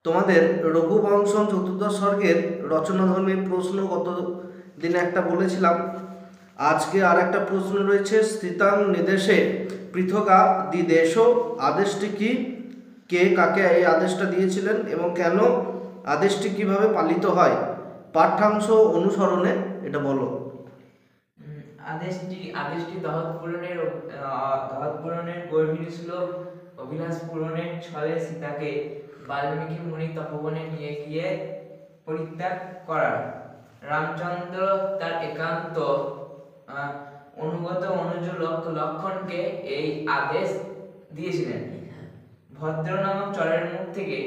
তোমাদের রঘুবংশম চতুর্দশ সর্গের রচনাধর্মী প্রশ্ন গত দিনে একটা বলেছিলাম। আজকে আর একটা প্রশ্ন রয়েছে, স্থিতাং নির্দেশে পৃথকা দিদেশ আদেশটি কি? কে কাকে এই আদেশটা দিয়েছিলেন এবং কেন? আদেশটি কিভাবে পালিত হয়? পাঠ্যাংশ অনুসরণে এটা বলো। আদেশটি দহৎ পূরণের গর্ভিণী শ্লোক অভিলাষ পূরণের ছলে সীতাকে বাল্মীকি মুনি তপবনে নিয়ে গিয়ে পরিত্যাগ করার। রামচন্দ্র তার একান্ত অনুগত অনুজ লক্ষণকে এই আদেশ দিয়েছিলেন। ভদ্র নামক চরের মুখ থেকে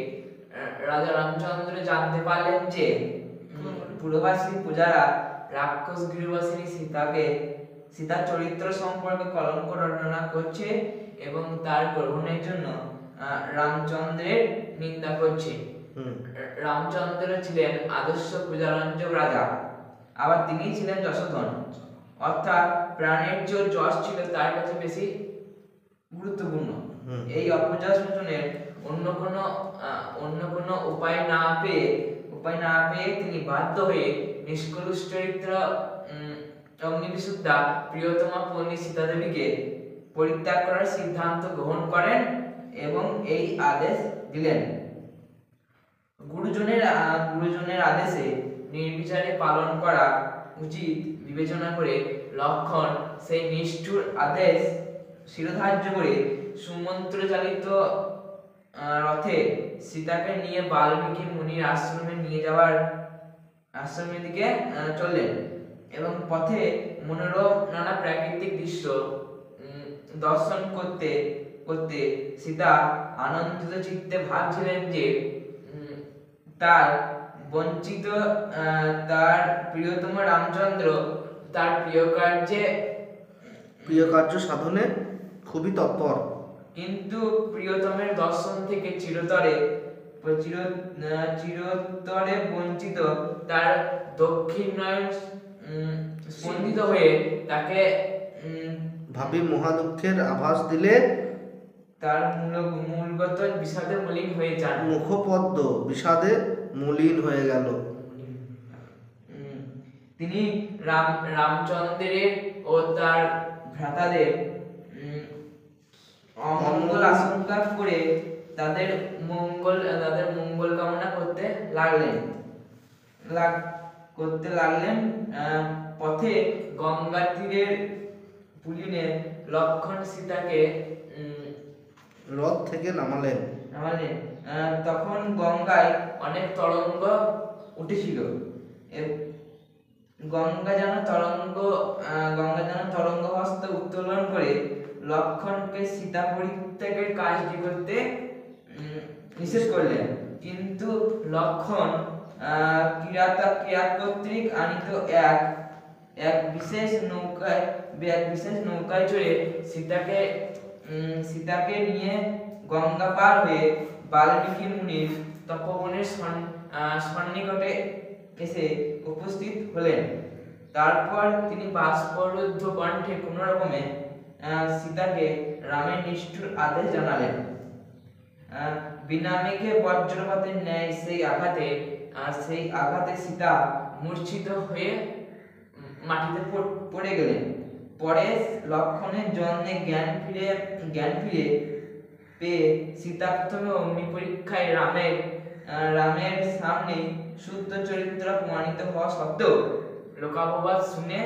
রাজা রামচন্দ্র জানতে পারলেন যে পুরবাসী পূজারা রাক্ষস গৃহবাসিনী সীতার চরিত্র সম্পর্কে কলঙ্ক রটনা করছে এবং তার গ্রহণের জন্য রামচন্দ্রের নিন্দা করছে। রামচন্দ্র ছিলেন আদর্শ পূজারঞ্জক রাজা, আবার তিনি ছিলেন যশোধন, অর্থাৎ প্রাণের যে যশ ছিল তার কাছে বেশি গুরুত্বপূর্ণ। এই অপযশ মোচনের অন্য কোনো উপায় না পেয়ে তিনি বাধ্য হয়ে নিষ্কলুষ চরিত্র অগ্নিবিশুদ্ধা প্রিয়তমা পত্নী সীতা দেবীকে পরিত্যাগ করার সিদ্ধান্ত গ্রহণ করেন এবং এই আদেশ দিলেন। গুরুজনের আদেশে নির্বিচারে পালন করা উচিত বিবেচনা করে লক্ষণ সেই নিষ্ঠুর আদেশ শিরোধার্য করে সুমন্ত্র চালিত রথে সীতাকে নিয়ে বাল্মীকি মুনির আশ্রমের দিকে চললেন এবং পথে মনোরম নানা প্রাকৃতিক দৃশ্য দর্শন করতে করতে সীতা আনন্দিত চিত্তে ভাবছিলেন যে তার বঞ্চিত তার প্রিয়তম রামচন্দ্র তার প্রিয় কার্য সাধনে খুবই তৎপর, কিন্তু প্রিয়তমের দর্শন থেকে চিরতরে বঞ্চিত তার দক্ষিণ নয়ন স্পন্দিত হয়ে তাকে ভাবি মহাদুঃখের আভাস দিলে তার মূলগত বিষাদে মলিন হয়ে যান। মুখপদ্ম বিষাদে মলিন হয়ে গেল। তিনি রামচন্দ্রের ও তার ভ্রাতাদের অমঙ্গল আশঙ্কা করে তাদের মঙ্গল কামনা করতে লাগলেন। পথে গঙ্গা তীরের পুলিনে লক্ষণ সীতাকে রথ থেকে নামালেন। তখন গঙ্গায় অনেক তরঙ্গ উঠেছিল। গঙ্গা যেন তরঙ্গ হস্ত উত্তোলন করে লক্ষণকে সীতা পরিত্যাগের কাজটি করতে নিষেধ করলেন, কিন্তু লক্ষণ কিরাত কর্তৃক আনিত এক বিশেষ নৌকায় চড়ে সীতাকে নিয়ে গঙ্গা পার হয়ে বাল্মীকি মুনির তপবনের সন্নিকটে এসে উপস্থিত হলেন। তারপর তিনি বাষ্পরুদ্ধ কণ্ঠে কোনো রকমে সীতাকে রামের নিষ্ঠুর আদেশ জানালেন। বিনা মেঘে বজ্রপাতের ন্যায় সেই আঘাতে সীতা মূর্ছিত হয়ে মাটিতে পড়ে গেলেন। পরে লক্ষণের জন্যে জ্ঞান ফিরে পেয়ে সীতা প্রথমে অগ্নি পরীক্ষায় রামের সামনে শুদ্ধ চরিত্র প্রমাণিত হওয়া সত্ত্বেও লোকাপবাদ শুনে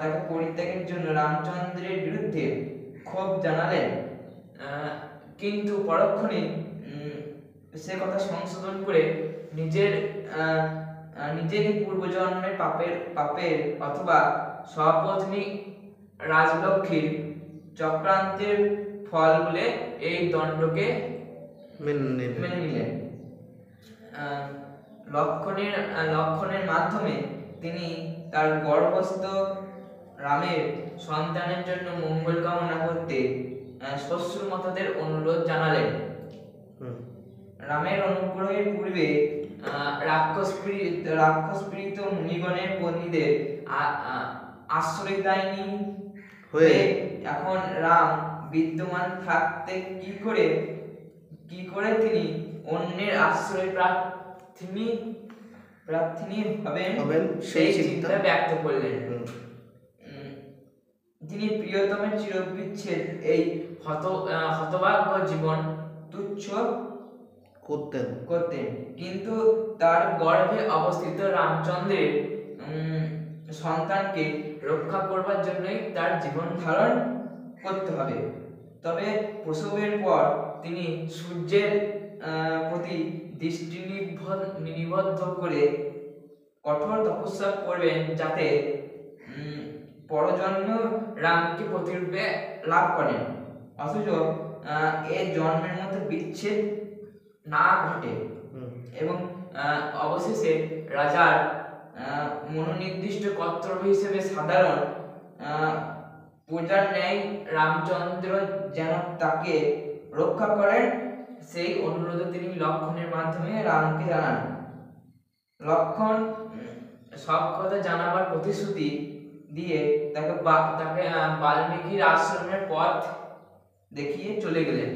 তাকে পরিত্যাগের জন্য রামচন্দ্রের বিরুদ্ধে ক্ষোভ জানালেন, কিন্তু পরক্ষণে সে কথা সংশোধন করে নিজেরই পূর্বজন্মের পাপের অথবা স্বপত্নী রাজলক্ষ্মীর চক্রান্তের ফল বলে এই দণ্ডকে মেনে নিলেন। লক্ষণের মাধ্যমে তিনি তার গর্ভস্থ রামের সন্তানের জন্য মঙ্গল কামনা করতে শ্বশুরমতাদের অনুরোধ জানালেন। রামের অনুগ্রহের পূর্বে রাক্ষসপীড়িত মুনিগণের পত্নীদের আশ্রয়দায়িনী হয়ে এখন রাম বিদ্যমান থাকতে কি করে তিনি অন্যের আশ্রয় প্রার্থিনী হবেন হবেন সেই সেই চিন্তা চিন্তা ব্যক্ত করলেন। হুম। যিনি প্রিয়তমের চিরবিচ্ছেদ এই হতভাগ্য জীবন তুচ্ছ করতেন করতেন, কিন্তু তার গর্ভে অবস্থিত রামচন্দ্রের সন্তানকে রক্ষা করবার জন্যই তার জীবন ধারণ করতে হবে। তবে প্রসবের পর তিনি সূর্যের প্রতি দৃষ্টি নিবদ্ধ করে কঠোর তপস্যা করবেন, যাতে পরজন্ম রামকে প্রতিরূপে লাভ করেন, অথচ এ জন্মের মধ্যে বিচ্ছেদ না ঘটে। হুম। এবং অবশেষে রাজার মনোনির্দিষ্ট কর্তব্য হিসেবে সাধারণ প্রজার ন্যায় রামচন্দ্র যেন তাকে রক্ষা করেন, সেই অনুরোধ তিনি লক্ষণের মাধ্যমে রামকে জানান। লক্ষণ সব কথা জানাবার প্রতিশ্রুতি দিয়ে তাকে বাল্মীকির আশ্রমের পথ দেখিয়ে চলে গেলেন।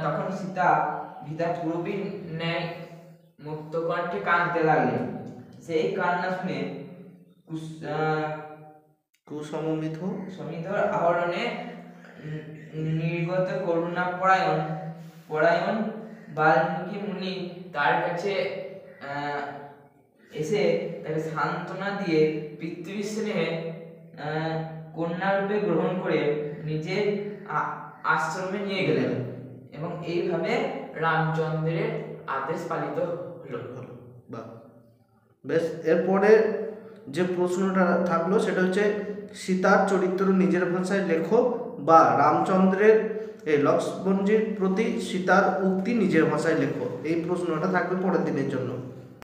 তখন সীতা পূর্বীর ন্যায় মুক্ত কণ্ঠে কাঁদতে লাগলেন। সেই কান্না শুনে কুসমমিত সমীধর আহরণে নির্গত করুণা পরায়ণ বাল্মীকি মুনি তার কাছে এসে তাকে সান্ত্বনা দিয়ে পিতৃস্নেহে কন্যারূপে গ্রহণ করে নিজের আশ্রমে নিয়ে গেলেন, এবং এইভাবে রামচন্দ্রের আদেশ পালিত হলো। বাহ, বেশ। এরপরে যে প্রশ্নটা থাকলো সেটা হচ্ছে সীতার চরিত্র নিজের ভাষায় লেখো, বা রামচন্দ্রের লক্ষ্মণজির প্রতি সীতার উক্তি নিজের ভাষায় লেখো। এই প্রশ্নটা থাকবে পরের দিনের জন্য।